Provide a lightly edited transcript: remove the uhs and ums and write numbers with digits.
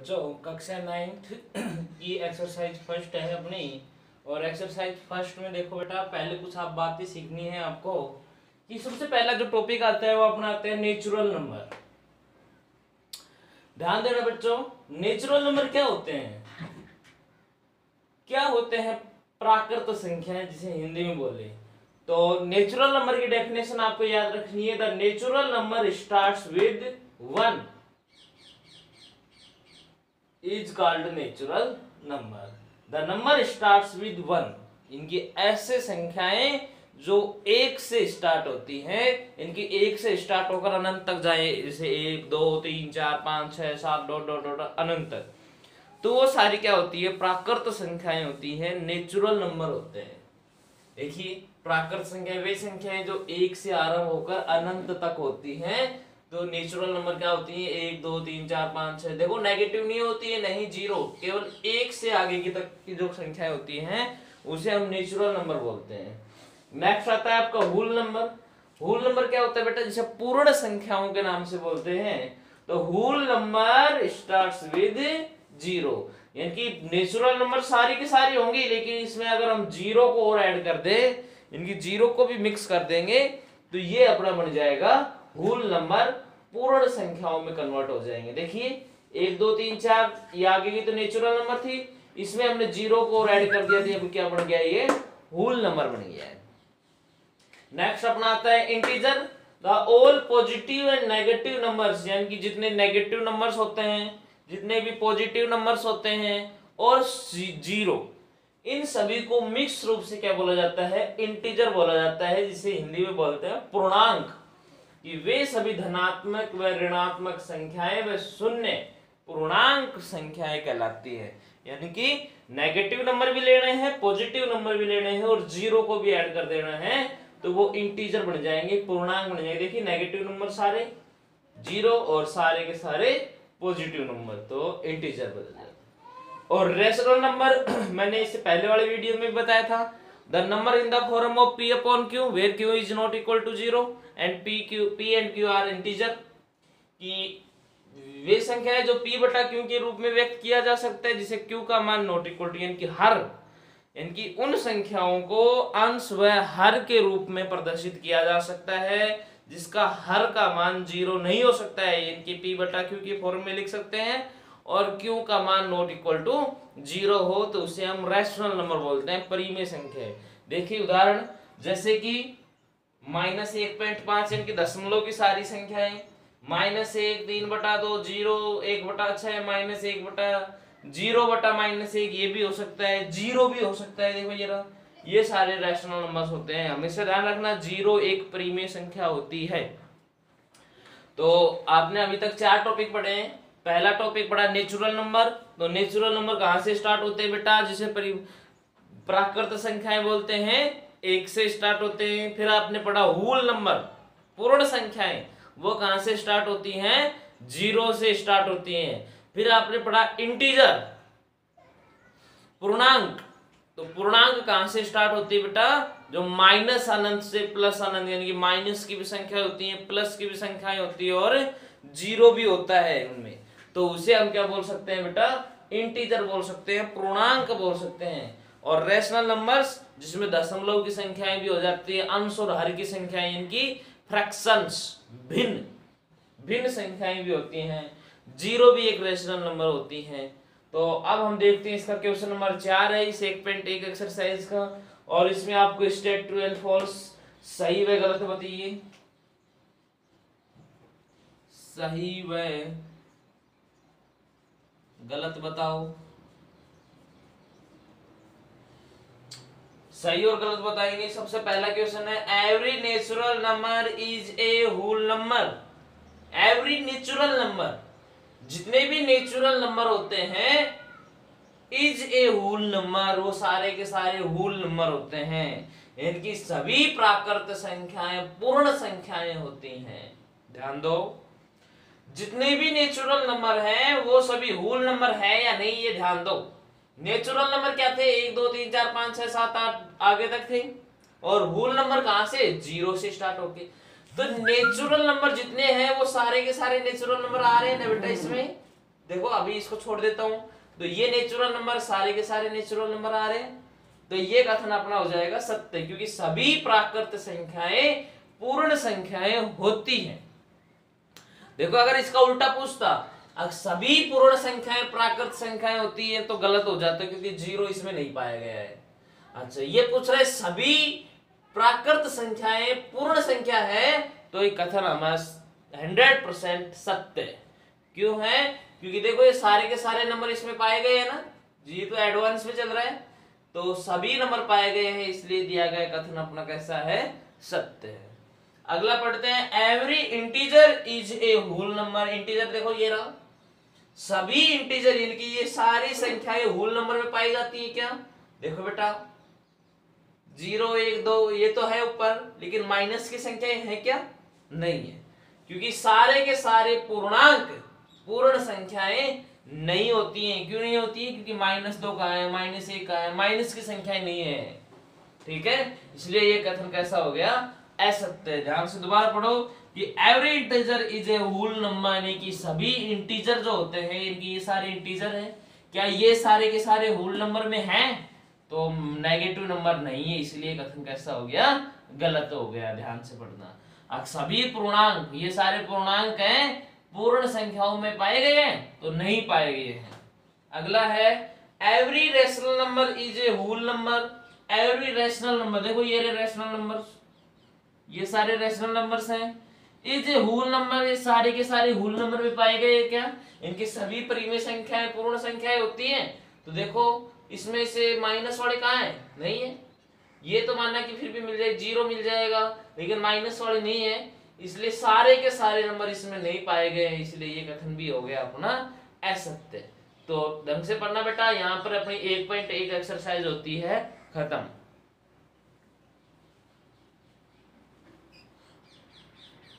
बच्चों कक्षा 9th की एक्सरसाइज फर्स्ट है अपनी। और एक्सरसाइज फर्स्ट में देखो बेटा, पहले कुछ आप बातें सीखनी है आपको कि सबसे पहला जो टॉपिक आता है वो अपना आता है नेचुरल नंबर। ध्यान देना बच्चों, नेचुरल नंबर क्या होते हैं? क्या होते हैं? प्राकृत संख्याएं, जिसे हिंदी में बोले तो नेचुरल नंबर की डेफिनेशन आपको याद रखनी है। The natural number starts with 1 is called natural number. The number starts with 1। इनकी ऐसे संख्याएं जो 1 से स्टार्ट होती हैं, इनकी 1 से स्टार्ट होकर अनंत तक जाए, जैसे 1 2 3 4 5 6 7 डॉट डॉट डॉट अनंत तक, तो वो सारी क्या होती है? प्राकृत संख्याएं होती हैं, नेचुरल नंबर होते हैं। देखिए, प्राकृत संख्या वे संख्याएं जो 1 से आरंभ होकर अनंत तक होती हैं, तो नेचुरल नंबर क्या होती है? 1 2 3 4 5 6। देखो, नेगेटिव नहीं होती है, नहीं जीरो, केवल 1 से आगे की तक की जो संख्याएं होती हैं उसे हम नेचुरल नंबर बोलते हैं। नेक्स्ट आता है आपका होल नंबर। होल नंबर क्या होता है बेटा? जिसे पूर्ण संख्याओं के नाम से बोलते हैं। तो होल नंबर स्टार्ट्स विद 0, यानी कि नेचुरल नंबर सारी की सारी होंगी, लेकिन इसमें अगर हम जीरो को और ऐड कर दे, इनकी जीरो को भी मिक्स कर देंगे, तो ये अपना बन जाएगा होल नंबर, पूर्ण संख्याओं में कन्वर्ट हो जाएंगे। देखिए 1 2 3 4 ये आगे की तो नेचुरल नंबर थी, इसमें हमने जीरो को और ऐड कर दिया, तो अब क्या बन गया? ये होल नंबर बन गया है। नेक्स्ट अपना आता है integer. The all positive and negative numbers, यानी कि जितने नेगेटिव नंबर्स होते हैं, जितने भी पॉजिटिव नंबर्स होते हैं और जीरो, इन सभी को मिक्स रूप से क्या बोला जाता है? इंटीजर बोला जाता है, जिसे हिंदी में बोलते हैं पूर्णांक। कि वे सभी धनात्मक व ऋणात्मक संख्याएं व शून्य पूर्णांक संख्याएं कहलाती है। यानी कि नेगेटिव नंबर भी लेने हैं, पॉजिटिव नंबर भी लेने हैं और जीरो को भी ऐड कर देना है, तो वो इंटीजर बन जाएंगे, पूर्णांक बन जाएंगे। देखिए, नेगेटिव नंबर सारे जीरो और सारे के सारे पॉजिटिव नंबर, तो इंटीजर बन जाएगा। और रेशनल नंबर मैंने इससे पहले वाले वीडियो में बताया था, the number in the form of p upon q where q is not equal to 0 and p and q are integer. कि वे संख्या है जो p बटा q के रूप में व्यक्त किया जा सकता है, जिसे q का मान नॉट इक्वल टू, यानी कि हर, यानी कि उन संख्याओं को अंश व हर के रूप में प्रदर्शित किया जा सकता है, जिसका हर का मान 0 नहीं हो सकता है, यानी कि p बटा q के फॉर्म में लिख सकते हैं, और q का मान नॉट इक्वल टू 0 हो तो उसे हम रैशनल नंबर बोलते हैं, परिमेय संख्या। देखिए उदाहरण, जैसे कि -1.5, यानी कि दशमलव की सारी संख्याएं, -1 3 बटा 2 0 1 बटा 6 -1 बटा 0 बटा -1, ये भी हो सकता है, 0 भी हो सकता है। देखो जरा, ये सारे रैशनल नंबर्स होते हैं। हमेशा ध्यान रखना, 0 एक परिमेय संख्या होती है। तो आपने अभी तक 4 टॉपिक पढ़े हैं। पहला टॉपिक पढ़ा नेचुरल नंबर। तो नेचुरल नंबर कहां से स्टार्ट होते हैं बेटा? जिसे प्राकृत संख्याएं बोलते हैं, 1 से स्टार्ट होते हैं। फिर आपने पढ़ा होल नंबर, पूर्ण संख्याएं, वो कहां से स्टार्ट होती हैं? 0 से स्टार्ट होती हैं। फिर आपने पढ़ा इंटीजर, पूर्णांक। तो पूर्णांक कहां से स्टार्ट होती है बेटा? जो माइनस अनंत से प्लस अनंत, यानी कि माइनस की भी संख्या होती है, प्लस की भी संख्याएं होती है, और जीरो भी होता है उनमें, तो उसे हम क्या बोल सकते हैं बेटा? इंटीजर बोल सकते हैं, पूर्णांक बोल सकते हैं। और रैशनल नंबर्स, जिसमें दशमलव की संख्याएं भी हो जाती है, अंश और हर की संख्याएं, इनकी फ्रैक्शंस, भिन्न भिन्न संख्याएं भी होती हैं। जीरो भी एक रैशनल नंबर होती है। तो अब हम देखते हैं, इसका क्वेश्चन नंबर 4 है इस 1.1 एक्सरसाइज का, और इसमें आपको स्टेट ट्रू एंड फॉल्स, सही व गलत बताइए, सही व गलत बताओ। सही और गलत बताएंगे। सबसे पहला क्वेश्चन है, every natural number is a whole number. Every natural number, जितने भी नेचुरल नंबर होते हैं, इज ए होल नंबर, वो सारे के सारे होल नंबर होते हैं। इनकी सभी प्राकृत संख्याएं पूर्ण संख्याएं होती हैं। ध्यान दो, जितने भी नेचुरल नंबर हैं वो सभी होल नंबर है या नहीं, ये ध्यान दो। नेचुरल नंबर क्या थे? 1 2 3 4 5 6 7 8 आगे तक थे, और होल नंबर कहां से? 0 से स्टार्ट होके। तो नेचुरल नंबर जितने हैं वो सारे के सारे नेचुरल नंबर आ रहे हैं ना बेटा इसमें? देखो अभी इसको छोड़ देता हूं, तो ये नेचुरल नंबर सारे के सारे नेचुरल नंबर आ रहे हैं, तो ये कथन अपना हो जाएगा सत्य, क्योंकि सभी प्राकृत संख्याएं पूर्ण संख्याएं होती हैं। देखो अगर इसका उल्टा पूछता, अगर सभी पूर्ण संख्याएं प्राकृत संख्याएं होती है तो गलत हो जाता है, क्योंकि जीरो इसमें नहीं पाया गया है। अच्छा ये पूछ रहे सभी प्राकृत संख्याएं पूर्ण संख्या है, तो ये कथन हमारा 100% सत्य है। क्यों है? क्योंकि देखो ये सारे के सारे नंबर इसमें पाए गए हैं ना, जी तो एडवांस में चल रहा है, तो सभी नंबर पाए गए हैं, इसलिए दिया गया कथन अपना कैसा है? सत्य है। अगला पढ़ते हैं, every integer is a whole number. Integer देखो ये रहा, सभी इंटीजर इनकी ये सारी संख्याएं होल नंबर में पाई जाती है क्या? देखो बेटा 0 1 2 ये तो है ऊपर, लेकिन माइनस की संख्याएं हैं क्या? नहीं है, क्योंकि सारे के सारे पूर्णांक पूर्ण संख्याएं नहीं होती हैं। क्यों नहीं होती है? क्योंकि -2 का है, -1 का है, माइनस की संख्याएं नहीं है। ठीक है, इसलिए ये कथन कैसा हो गया? असत्य। ध्यान से दोबारा पढ़ो कि every integer is a whole number, यानी कि सभी इंटीजर जो होते हैं, इनकी ये सारे इंटीजर हैं, क्या ये सारे के सारे होल नंबर में हैं? तो नेगेटिव नंबर नहीं है, इसलिए कथन कैसा हो गया? गलत हो गया। ध्यान से पढ़ना। अब सभी पूर्णांक, ये सारे पूर्णांक हैं, पूर्ण संख्याओं में पाए गए हैं? तो नहीं पाए गए हैं। अगला है, every rational number is a whole number. Every rational number, देखो ये रेशनल नंबर, ये सारे रेशनल नंबर्स हैं, इज ए होल नंबर, ये सारे के सारे होल नंबर में पाए गए क्या? इनकी सभी परिमेय संख्याएं पूर्ण संख्याएं होती हैं। तो देखो इसमें से माइनस वाले कहाँ है? नहीं है। ये तो मानना कि फिर भी मिल जाए, 0 मिल जाएगा, लेकिन माइनस वाले नहीं है, इसलिए सारे के सारे नंबर इसमें नहीं पाए गए हैं, इसलिए ये कथन भी हो गया अपना असत्य। तो ढंग से पढ़ना बेटा, यहाँ पर अपनी 1.1 एक्सरसाइज होती है खत्म।